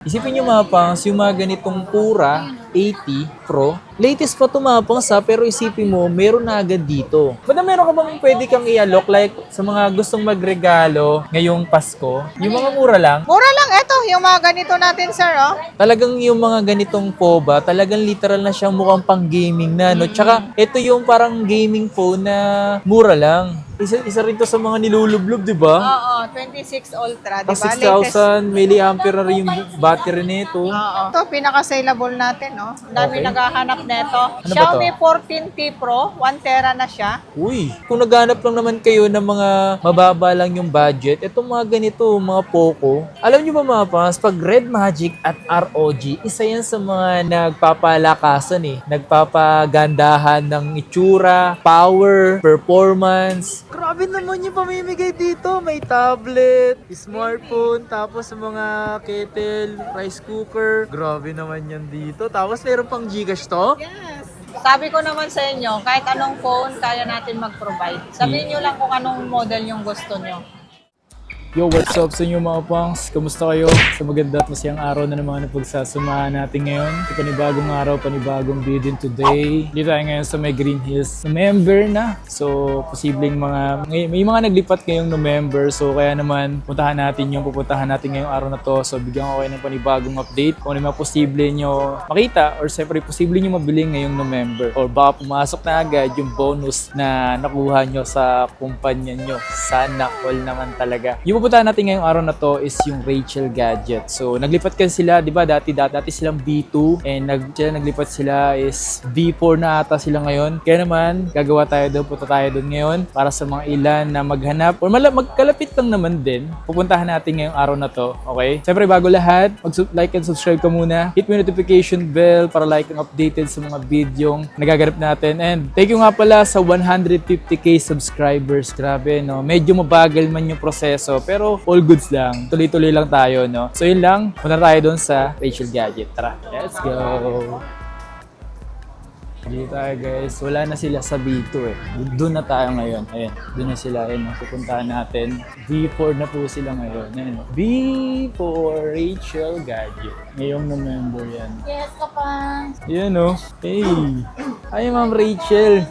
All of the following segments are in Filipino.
Isipin nyo mga pangs, yung mga ganitong Pura 80 Pro, latest pa ito mga pangs ha, pero isipin mo, meron na agad dito. Bada meron ka bang pwede kang i-alok like sa mga gustong magregalo ngayong Pasko? Yung mga mura lang, Mura lang, eto, yung mga ganito natin, sir, oh. talagang yung mga ganitong POBA, talagang literal na siyang mukhang pang gaming na, no? Tsaka, ito yung parang gaming phone na mura lang. Isa rin to sa mga nilulublob, di ba? Oo, 26 Ultra, di Tapos ba? Latest. 6,000 mAh na rin yung battery nito. Oo. Ito, pinaka-saleable natin, no? Ang dami Okay. naghahanap nito. Ano ba Xiaomi to? 14T Pro, 1 tera na siya. Uy, kung naghanap lang naman kayo ng mga mababa lang yung budget, itong mga ganito, mga Poco, alam nyo ba mga pas, pag Red Magic at ROG, isa yan sa mga nagpapalakasan nagpapagandahan ng itsura, power, performance. Grabe naman yung pamimigay dito. May tablet, smartphone, tapos sa mga kettle, rice cooker. Grabe naman yan dito. Tapos meron pang Gcash to. Yes. Sabi ko naman sa inyo, kahit anong phone, kaya natin mag-provide. Sabihin nyo lang kung anong model yung gusto nyo. Yo, what's up sa inyo mga pangs? Kamusta kayo? Sa maganda at masayang araw na naman na pagsasamahan natin ngayon. Sa panibagong araw, panibagong video today. Dito tayo ngayon sa may Green Hills. November na. So, posibleng may mga naglipat ngayong November. So, kaya naman, pupuntahan natin ngayong araw na to. So, bigyan ko kayo ng panibagong update. Kung ano yung mga posible nyo makita or siyempre posible nyo mabili ngayong November. Or baka pumasok na agad yung bonus na nakuha nyo sa kumpanya nyo. Sana all naman talaga. Yung pupuntahan natin ngayong araw na to is yung Rachel Gadget. So, naglipat kasi sila, di ba? Dati silang B2 and naglipat sila is B4 na ata sila ngayon. Kaya naman, gagawa tayo doon, punta tayo doon ngayon para sa mga ilan na maghanap or magkalapit lang naman din. Pupuntahan natin ngayong araw na to, okay? Siyempre, bago lahat, mag-like and subscribe ka muna. Hit mo yung notification bell para like and updated sa mga videong nagaganap natin. And thank you nga pala sa 150k subscribers. Grabe, no? Medyo mabagal man yung proseso, pero all goods lang. Tuloy-tuloy lang tayo, no? So yun lang, punta tayo doon sa Rachel Gadget. Tara, let's go! Dito tayo guys, wala na sila sa B2 eh. Doon na tayo ngayon. Ayan, doon na sila. Ayan, pupuntahan natin. B4 na po sila ngayon. Ayan, B4 Rachel Gadget. Ngayong November yan. Yes, kapang. Ayan oh. Hey! Hi Ma'am Rachel!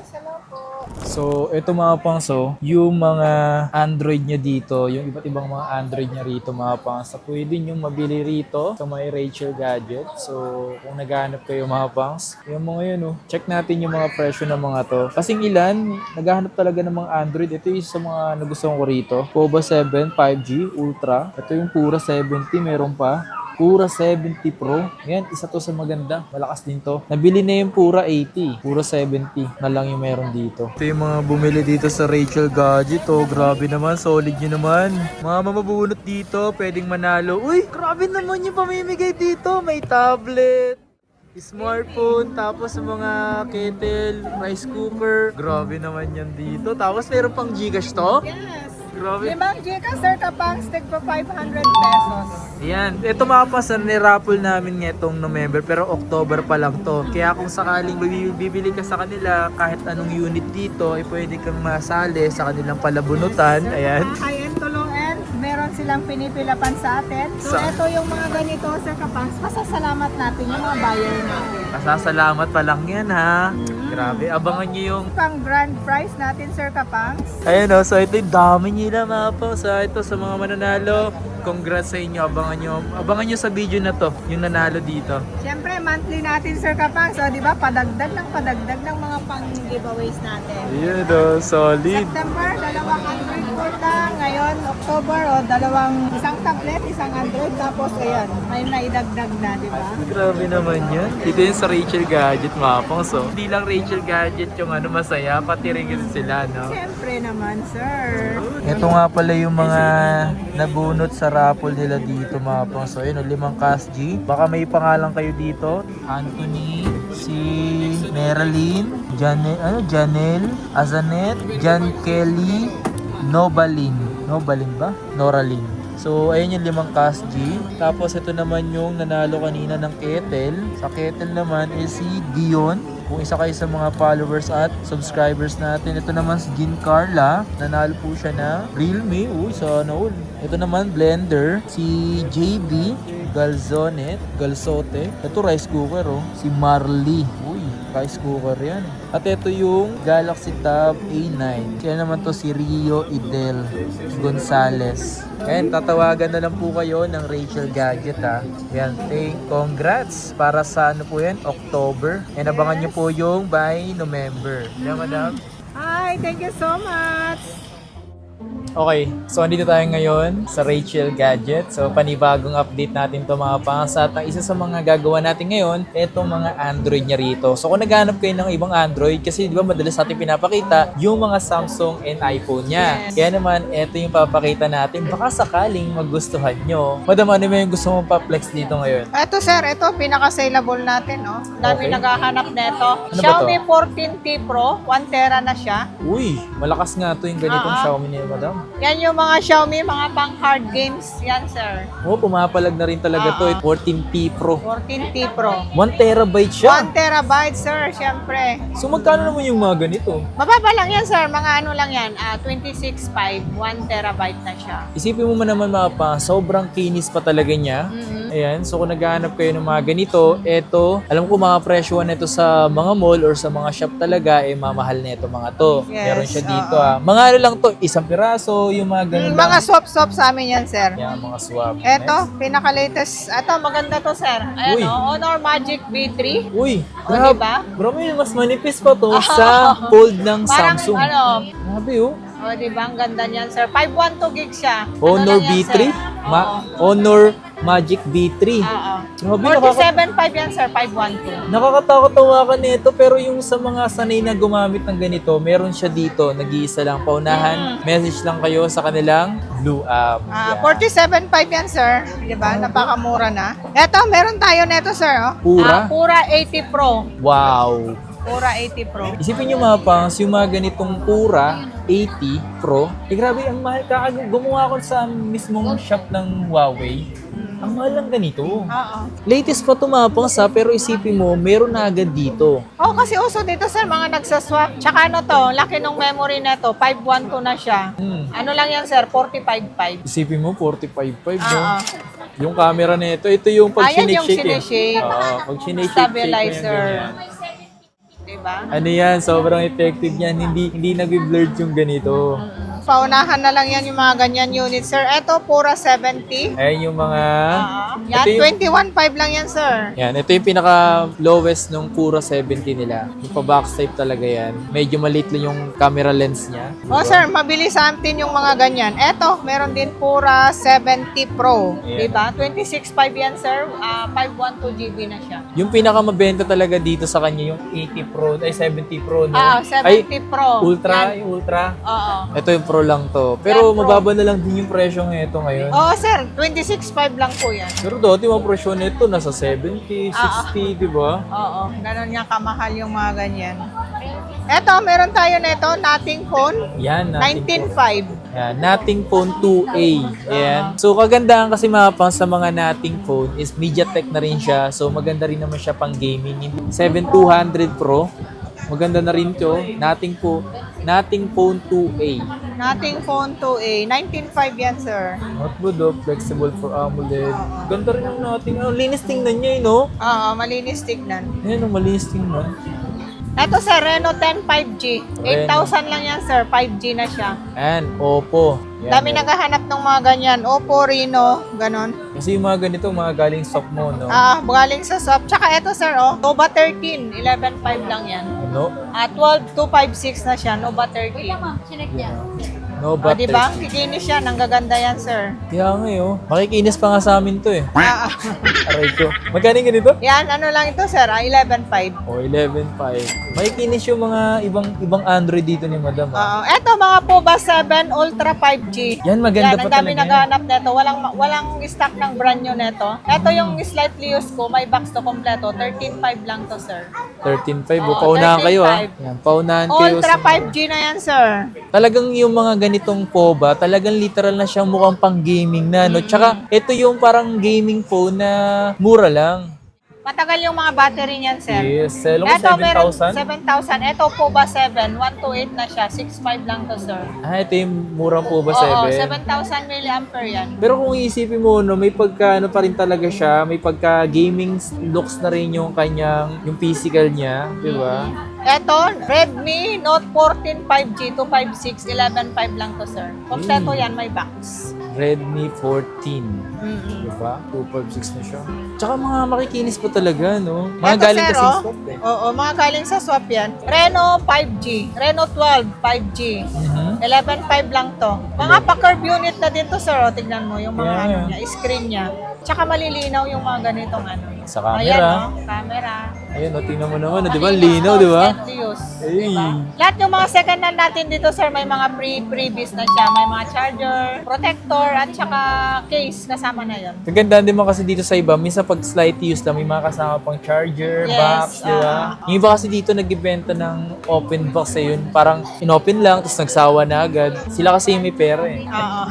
So, ito mga pangso, yung mga Android niya dito, yung iba't ibang mga Android niya rito mga pangso, pwede nyo mabili rito sa may Rachel Gadget. So, kung naghahanap kayo mga pangs, yung mga yun, check natin yung mga presyo ng mga to. Kasing ilan, naghahanap talaga ng mga Android. Ito yung sa mga nagustuhan ko rito. POBA 7, 5G, Ultra. Ito yung Pura 70, meron pa. Pura 70 Pro. Yan, isa to sa maganda. Malakas din to. Nabili na yung Pura 80. Pura 70 na lang yung meron dito. Ito yung mga bumili dito sa Rachel Gadget. Oh, grabe naman. Solid nyo naman. Mga mamabunot dito. Pwedeng manalo. Uy, grabe naman yung pamimigay dito. May tablet, smartphone, tapos sa mga kettle, rice cooker. Grabe naman yan dito. Tapos meron pang Gcash to. Yes. Grabe. Limang Gcash, sir, kapang stick pa 500 pesos. Ayan, ito mga pasar, ni-raffle namin ngayong November pero October pa lang to. Kaya kung sakaling bibili ka sa kanila kahit anong unit dito, ay pwede kang masali sa kanilang palabunutan. Ayan. High-end tuluan, meron silang pinipilapan sa atin. So, ito yung mga ganito, sir, kapang. Pasasalamat natin yung mga buyer natin. Masasalamat pa lang yan ha. Grabe, abangan nyo yung... Pang grand prize natin, sir, kapang. Ayan o, so ito yung dami nila mga po. So ito sa mga mananalo, congrats sa inyo. Abangan nyo sa video na to, yung nanalo dito. Siyempre, monthly natin, sir, kapang. So, di ba, padagdag ng mga pang-giveaways natin. Ayan o, solid. September, dalawang Android phone lang. Ngayon, October, isang tablet, isang Android. Tapos, ayan, may naidagdag na, di ba? Grabe naman yan. Ito yung sa Rachel Gadget mga pong. So, hindi lang Rachel Gadget yung masaya, pati rin kasi sila, no? Siyempre naman, sir. Ito nga pala yung mga nabunot sa raffle nila dito mga pong. So, yun, 5 Cash G. Baka may pangalan kayo dito. Anthony, si Marilyn, Janelle, Azanet, Jan Kelly, Nobalin ba? Noralyn. So, ayun yung 5 Cash G. Tapos, ito naman yung nanalo kanina ng kettle. Sa kettle naman is si Dion. Kung isa kayo sa mga followers at subscribers natin. Ito naman si Jean Carla. Nanalo po siya na Realme. Uy, sana all. Ito naman, Blender. Si JB. Galsote. Ito rice cooker oh. Si Marley. Uy, rice cooker yan. At ito yung Galaxy Tab A9. Kaya naman to si Rio Idel Gonzales. Ayan, tatawagan na lang po kayo ng Rachel Gadget ha. Yan, congrats para sa ano po yan, October. And abangan nyo po yung by November. Yan, madam. Hi, thank you so much. Okay, so andito tayo ngayon sa Rachel Gadget. So panibagong update natin to mga pangas. At ang isa sa mga gagawa natin ngayon, itong mga Android niya rito. So kung naghanap kayo ng ibang Android, kasi di ba madalas natin pinapakita yung mga Samsung and iPhone niya. Yes. Kaya naman, ito yung papakita natin. Baka sakaling magustuhan nyo. Madam, ano ba yung gusto mong pa-flex dito ngayon? Ito sir, ito pinaka-saleable natin, no? Dami Okay. naghahanap nito. Ano ba Xiaomi 14T Pro, 1 tera na siya. Uy, malakas nga to yung ganitong Xiaomi niya, madam. Yan yung mga Xiaomi, mga pang hard games. Yan sir. Oh, pumapalag na rin talaga to. 14P Pro. 14T Pro. 1 terabyte siya. 1 terabyte sir, syempre. So magkano naman yung mga ganito? Mababa lang yan sir, mga ano lang yan, 26.5, 1 terabyte na siya. Isipin mo man naman mga pa, sobrang kinis pa talaga niya. Mhm. Ayan, so kung naghahanap kayo ng mga ganito, eto, alam ko mga presyo na ito sa mga mall or sa mga shop talaga, mamahal na ito mga to. Yes, Meron siya dito oo. Mga ano lang to, isang piraso, yung mga ganun lang. Mga swap-swap sa amin yan sir. Yan, mga swap. Eto, pinaka-latest. Eto, maganda to sir. Ayan Uy. Honor Magic B3. Uy, O, diba? Grabe, mas manipis pa to sa fold ng Parang Samsung. ano, Grabe oh. o diba, ang ganda niyan sir. 512 gig siya. Honor Ano lang yan, B3? sir? Oo. Honor Magic B3. Oo. Grabe, 47.5 yan sir, 512. Nakakatakot tawakan nito pero yung sa mga sanay na gumamit ng ganito, meron siya dito, nag-iisa lang paunahan. Message lang kayo sa kanilang Blue app. Yan. 47.5 yan sir. Diba? Napakamura na. Eto, meron tayo neto sir. Oh. Pura? Pura 80 Pro. Wow! Pura 80 Pro. Isipin nyo mga pangs, yung mga ganitong Pura 80 Pro, grabe, ang mahal. Gumawa ko sa mismong shop ng Huawei. Ang mahal lang ganito. Oo. Latest pa ito mga pangs ha, pero isipin mo, meron na agad dito. Oh, kasi uso dito sir, mga nagsaswap. Tsaka ano to, laki ng memory neto, 512 na siya. Ano lang yan sir, 45.5. Isipin mo, 45.5 no? Oo. Yung camera nito, ito yung pag Ayan yung sinake-shake eh. sinishake. Oo, pag sinake-shake Stabilizer. ganyan. Diba? Ano yan, sobrang effective yan. Hindi nag-blurred yung ganito. Paunahan na lang yan yung mga ganyan unit sir. Eto, pura 70. Ayan yung mga... Yan, Ito yung- 21.5 lang yan sir. Yan, ito yung pinaka-lowest nung Pura 70 nila. Yung pa-box type talaga yan. Medyo maliit lang yung camera lens niya. Oh sir, mabilis sa atin yung mga ganyan. Eto, meron din pura 70 Pro. Ayan. Diba? 26.5 yan sir. 512 GB na siya. Yung pinaka-mabenta talaga dito sa kanya, yung 80 Pro, ay 70 Pro, no? 70 Ay, Pro. Ultra, Yan. yung Ultra. Oo. Ito yung Pro lang to. Pero Yan, Pro. mababa na lang din yung presyo ng ito ngayon. Oo sir, 26.5 lang po yan. Pero dati mga presyo nito nasa 70, 60, di ba? Oo, ganun nga kamahal yung mga ganyan. Eto, meron tayo nito, Nothing Phone, Yan, Nothing 19.5. Yan, Nothing Phone 2A. Yan. So, kagandahan kasi mga pang sa mga Nothing Phone is MediaTek na rin siya. So, maganda rin naman siya pang gaming. 7200 Pro. Maganda na rin to. Nothing Phone 2A. Nothing Phone 2A, 19.5 yan sir. Not good oh, flexible for AMOLED. Ganda rin yung Nothing. Ano, linis tingnan niya no? Oo, malinis tignan. Ayan, oh, malinis tingnan. Eto sir, Reno 10 5G. 8,000 lang yan sir, 5G na siya. Ayan, Oppo. Yan, Dami yan. naghahanap ng mga ganyan. Oppo, Reno, ganon. Kasi yung mga ganito, mga galing stock mo, no? Galing sa shop. Tsaka eto sir, Nova 13, 11.5 lang yan. Ano? 12,256 na siya, Nova 13. No, O, but diba? Kikinis siya, nanggaganda yan sir. Kaya nga eh, oh. Makikinis pa nga sa amin to eh. Ah, Aray ko. Magkano yung ganito? yan, ano lang ito sir, 11.5. O, 11.5. Makikinis yung mga ibang Android dito ni Madam. Ah. Eto mga Poba 7 Ultra 5G. Yan, maganda Yan, pa ang dami talaga. naghahanap neto. Walang stock ng brand new neto. Ito yung slightly used ko, may box to kompleto. 13.5 lang to, sir. 13.5. Oo, Paunahan kayo ah. 13.5. Yan, paunahan kayo. Ultra sa- 5G na yan, sir. Talagang yung mga ganitong POBA, talagang literal na siyang mukhang pang gaming na. No? Tsaka, ito yung parang gaming phone na mura lang. Matagal yung mga battery niyan, sir. Yes, sell ko Ito, meron 7,000. 7,000. Ito po ba 7? 128 na siya. 6.5 lang to, sir. Ah, ito yung murang po ba, Oo, 7? 7,000 milliampere yan. Pero kung iisipin mo, no, may pagka, ano pa rin talaga siya, may pagka gaming looks na rin yung kanyang, yung physical niya, di ba? Ito, Redmi Note 14 5G 256, 11.5 lang to, sir. Kompleto yan, may box. Redmi 14. Mm-mm. Di ba? 256 na siya. Tsaka mga makikinis pa talaga, no? Mga Ito, galing sir, kasi oh. swap eh. Oo, mga galing sa swap yan. Reno 5G, Reno 12 5G. Mhm. 11.5 lang to. Mga pa-curve unit na din to, sir. O, tignan mo yung mga Yeah. ano niya, screen niya. Tsaka malilinaw yung mga ganitong ano. Sa camera. Ayan, oh, camera. Ayun, no, tingnan mo naman, no, di ba? Linaw, di ba? Easy use, Ay. diba? Lahat yung mga second hand natin dito, sir, may mga previous na siya. May mga charger, protector, at saka case kasama na yun. Kagandaan din mo kasi dito sa iba, minsan pag slight use lang, may mga kasama pang charger, Yes, box, di ba? Yung iba kasi dito nag-ibenta ng open box eh yun. Parang inopen lang, tapos nagsawa na agad. Sila kasi yung may pera eh. Oo.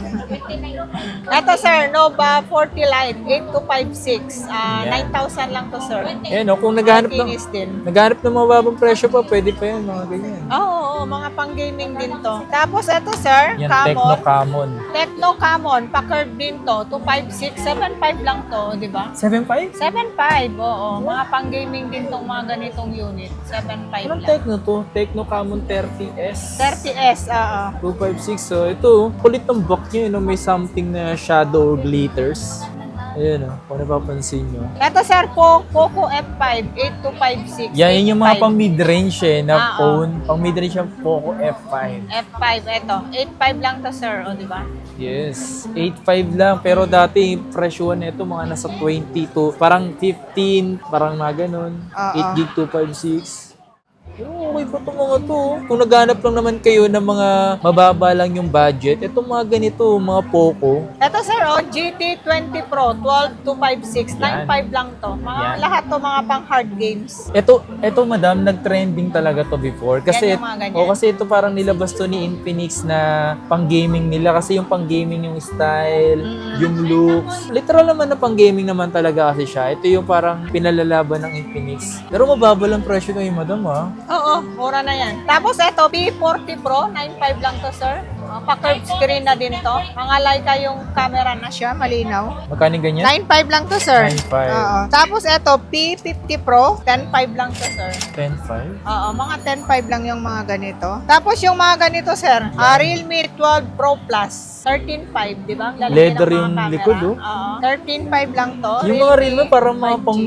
Ito, sir, Nova 40 Lite, 8256. Yan. 9,000 lang to, sir. Ayan, no, kung naghahanap ng, Kinis din. naghahanap ng mababang presyo pa, pwede pa yan, mga ganyan. Oo, mga pang-gaming din to. Tapos ito, sir, Yan, Tecno Camon. Camon. Tecno Camon, pa-curve din to. 256, 7.5 lang to, di ba? 7.5? 7.5, oo. Mga pang-gaming din tong mga ganitong unit. 7.5 Anong lang. Tecno to? Tecno Camon 30S. 30S, oo. 256. So, ito, kulit ng box niya, no? May something na shadow or glitters. Ayan, kung napapansin nyo. Ito, sir, Poco F5, 8256. Yan, yun yung mga 8.5. pang mid-range eh, na Oo. phone. Pang mid-range yung Poco F5. F5, ito. 8.5 lang to, sir, o, di ba? Yes, 8.5 lang. Pero dati, presyo nito mga nasa 22, parang 15, parang mga ganun. Oo. 8 gig 256. Pero okay pa itong mga to. Kung naghanap lang naman kayo ng mga mababa lang yung budget, itong mga ganito, mga Poco. Ito, sir, GT20 Pro, 12256, Yan. 9.5 lang to. Mga Yan. lahat to mga pang hard games. Ito madam, nag-trending talaga to before. Kasi, Yan yung mga ganyan. kasi ito parang nilabas to ni Infinix na pang-gaming nila. Kasi yung pang-gaming yung style, yung looks. Literal naman na pang-gaming naman talaga kasi siya. Ito yung parang pinalalaban ng Infinix. Pero mababa lang presyo kayo madam ha. Oo, mura na yan. Tapos ito, P40 Pro, 9.5 lang to, sir. Pa-curve screen na din to. Mga Leica yung camera na siya, malinaw. Magkano yung ganyan? 9.5 lang to, sir. 9.5. Oo. Tapos ito, P50 Pro, 10.5 lang to, sir. 10.5? Oo, mga 10.5 lang yung mga ganito. Tapos yung mga ganito, sir, Realme 12 Pro Plus, 13.5, di ba? Ang lalaki Leather ng mga yung camera. likod, oh. Oo, 13.5 lang to. Yung mga Realme parang mga 5G.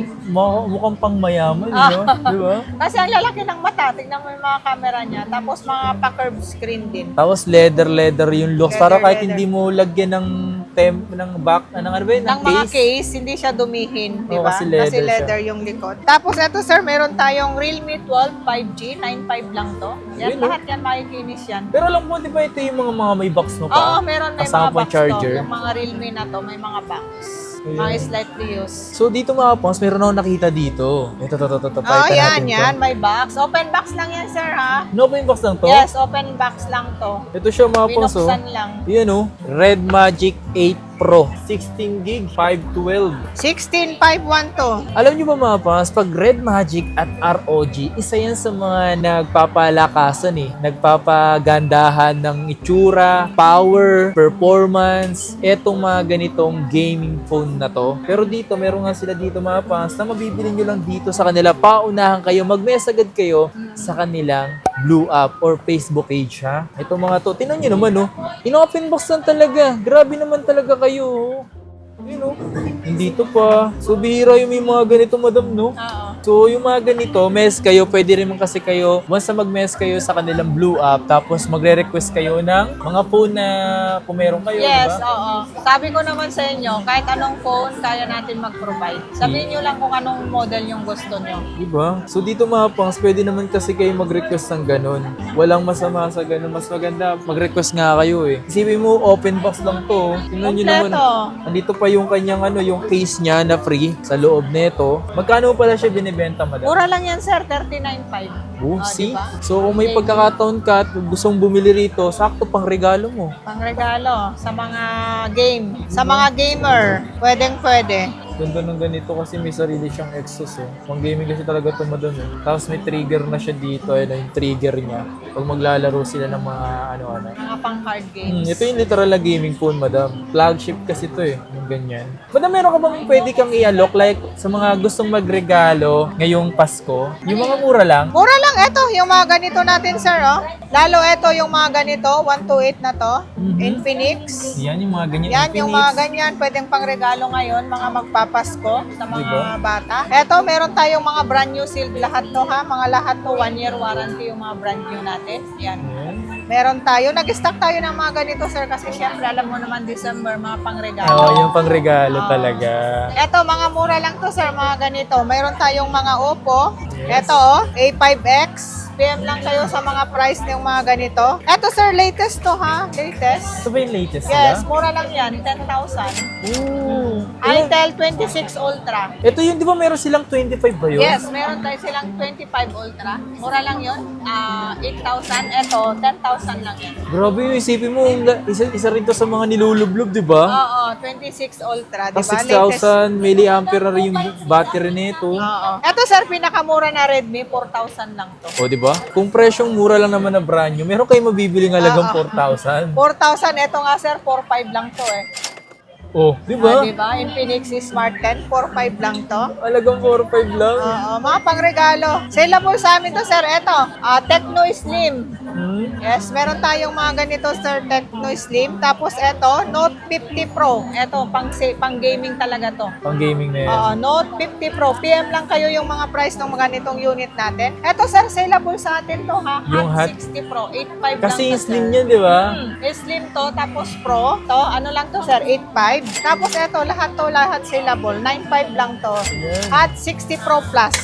mukhang pang mayaman, di ba? Kasi ang lalaki ng mata, tignan mo yung mga camera niya. Tapos mga pa-curve screen din. Tapos leather yung looks. Leather, Para kahit leather. hindi mo lagyan ng back, ano ba yun? Ng mga case, hindi siya dumihin, di Oo, ba? kasi leather yung likod. Tapos ito, sir, meron tayong Realme 12 5G, 9.5 lang to. Yan, Yun, no? lahat yan makikinis yan. Pero alam mo, di ba ito yung mga may box mo Oo, pa? meron may Kasama mga pang box charger. to. Yung mga Realme na to, may mga box. Ayun. Mga slightly used. So dito mga pons, meron ako nakita dito. Ito. Oh, yan, may box. Open box lang yan, sir, ha? No, pa yung box lang to? Yes, open box lang to. Ito siya mga pons, oh. Binuksan lang. Yan, oh. Red Magic 8 Pro. 16 gig, 512. 16.51 to. Alam niyo ba mga pons, pag Red Magic at ROG, isa yan sa mga nagpapalakasan eh. Nagpapagandahan ng itsura, power, performance, etong mga ganitong gaming phone na to. Pero dito, meron nga sila dito mga pons na mabibili nyo lang dito sa kanila. Paunahan kayo, mag-mess agad kayo sa kanilang Blue App or Facebook page ha. Ito mga to, tinan nyo naman oh. In-open box lang talaga. Grabe naman talaga kayo. Yun oh. Hindi to pa. So bihira yung may mga ganito madam no. Oo. So yung mga ganito, mess kayo, pwede rin kasi kayo, once na mag-mess kayo sa kanilang Blue App, tapos magre-request kayo ng mga phone na kung meron kayo, Yes, diba? oo. Sabi ko naman sa inyo, kahit anong phone, kaya natin mag-provide. Sabihin nyo lang kung anong model yung gusto nyo. Diba? So dito mga pangs, pwede naman kasi kayo mag-request ng ganun. Walang masama sa ganun. Mas maganda, mag-request nga kayo eh. Isipin mo, open box lang to. Tingnan nyo naman. Kompleto. Andito pa yung kanyang yung case niya na free sa loob nito. Magkano pala siya binibenta, madam? Mura lang yan, sir. 39.5. Oh, Oh, see? diba? So kung may Okay. pagkakataon ka at gusto mong bumili rito, sakto pang regalo mo. Pang regalo sa mga game. Sa mga gamer, pwedeng pwede. Ganda ng ganito kasi may sarili siyang exhaust eh. Pang gaming kasi talaga ito madam eh. Tapos may trigger na siya dito, ayun yung trigger niya. Pag maglalaro sila ng mga ano-ano. Mga pang card games. Ito yung literal na gaming phone, madam. Flagship kasi ito eh, yung ganyan. Madam, meron ka bang pwede kang i-alok like sa mga gustong magregalo ngayong Pasko? Yung mga mura lang? Mura lang ito, yung mga ganito natin, sir, oh. Lalo ito yung mga ganito, 128 na to. Infinix. Yan yung mga ganyan. Yan yung Infinix. mga ganyan, pwedeng pangregalo ngayon, mga magpapasko sa mga Diba? bata. Ito, meron tayong mga brand new sealed lahat to ha, mga lahat to 1 year warranty yung mga brand new natin. Yan. Yan. Meron tayo, nag-stock tayo ng mga ganito, sir, kasi syempre alam mo naman December, mga pangregalo. Oo, yung pangregalo talaga. Ito, mga mura lang to, sir, mga ganito. Meron tayong mga Oppo. Ito, oh, A5X. PM lang kayo sa mga price ng mga ganito. Ito, sir, latest to, ha? Latest. Ito ba yung latest Yes, nila? mura lang yan. 10,000. Ooh. Itel 26 Ultra. Ito yung, di ba meron silang 25 ba yun? Yes, meron tayo silang 25 Ultra. Mura lang yun. 8,000. Ito, 10,000 lang yan. Grabe yung isipin mo, isa rin to sa mga nilulublob, di ba? Oo, 26 Ultra. Tapos Diba? Latest. 6,000 milliampere na rin yung battery nito. Oo. Ito, sir, pinakamura na Redmi, 4,000 lang to. O, di ba? Kung presyong mura lang naman na brand new, meron kayo mabibili ng halagang 4,000. 4,000. Ito nga, sir, 4,500 lang to eh. Oh, di ba? Diba? Infinix Smart 10, 4,500 lang to. Halagang 4,500 lang. Oo, mga pangregalo. Saleable sa amin to, sir. Ito, Tecno Slim. Yes, meron tayong mga ganito, sir, Tecno Slim. Tapos ito, Note 50 Pro. Ito, pang gaming talaga to. Pang gaming na yan. Note 50 Pro. PM lang kayo yung mga price ng mga ganitong unit natin. Ito, sir, saleable sa atin to, ha? Yung Hot hot- 60 Pro. 8,500 Kasi lang yung to, slim sir. niya, di ba? Slim to, tapos Pro. To, ano lang to, sir? 8,500. Tapos ito, lahat saleable. 9,500 lang to. Ayan. At 60 Pro Plus.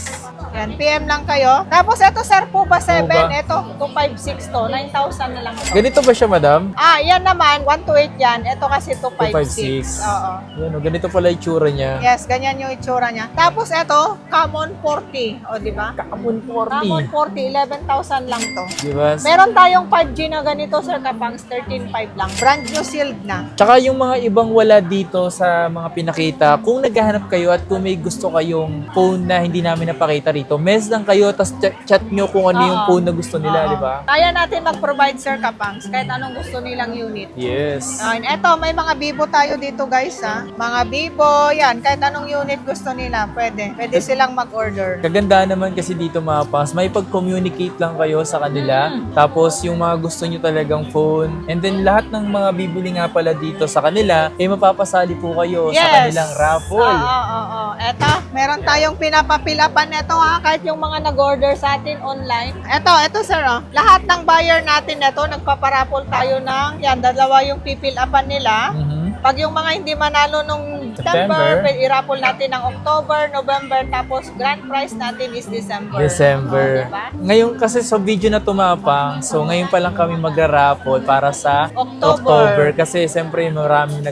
Yan, PM lang kayo. Tapos ito, sir, Puba 7. Puba. Ito, 256 to. 9,000 na lang to. Ganito ba siya, madam? Yan naman, 128 yan. Ito kasi 256. 256. Oo. Yan, o, ganito pala yung tsura niya. Yes, ganyan yung itsura niya. Tapos ito, Camon 40. O, di ba? Camon Camon 40. 40, 11,000 lang to. Di ba? Meron tayong 5G na ganito, sir, Kapangs, 13,500 lang. Brand new sealed na. Tsaka yung mga ibang wala dito sa mga pinakita, kung naghahanap kayo at kung may gusto kayong phone na hindi namin napakita rito, mess lang kayo, tapos chat nyo kung ano yung Oo. phone na gusto nila, Oo. di ba? Kaya natin mag-provide, sir, Kapangs, kahit anong gusto nilang unit. Yes. Eto, may mga Vivo tayo dito, guys, ha. Mga Vivo, yan, kahit anong unit gusto nila, pwede. Pwede silang mag-order. Kagandaan naman kasi dito mga pangs, may pag-communicate lang kayo sa kanila. Tapos yung mga gusto nyo talagang phone. And then lahat ng mga bibili nga pala dito sa kanila, eh mapapasali po kayo sa kanilang raffle. Oo. Eto, meron tayong pinapapilapan neto, ha, kahit yung mga nag-order sa atin online. Eto, sir, oh. Lahat ng buyer natin neto, nagpaparapol tayo ng, yan, dalawa yung pipilapan nila. Mhm. Pag yung mga hindi manalo nung September. September, i-raffle natin ng October, November, tapos grand prize natin is December. December. Diba? Ngayon kasi sa video na tumapang, so ngayon pa lang kami magra-raffle para sa October. Kasi siyempre maraming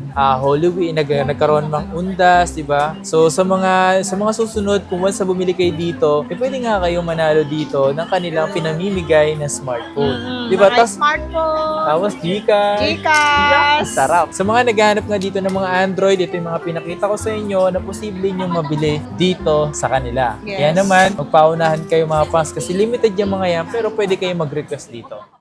Halloween, nagkaroon ng undas, di ba? So sa mga susunod, kung once na bumili kayo dito, pwede nga kayo manalo dito ng kanilang pinamimigay na smartphone. Di ba? Mga Tas, smartphone, tapos Gcash. Gcash. Sarap. Sa mga naghahanap nga dito ng mga Android, ito yung mga pinakita ko sa inyo na posible nyo mabili dito sa kanila. Yes. Kaya naman, magpaunahan kayo mga fans kasi limited yung mga yan, pero pwede kayo mag-request dito.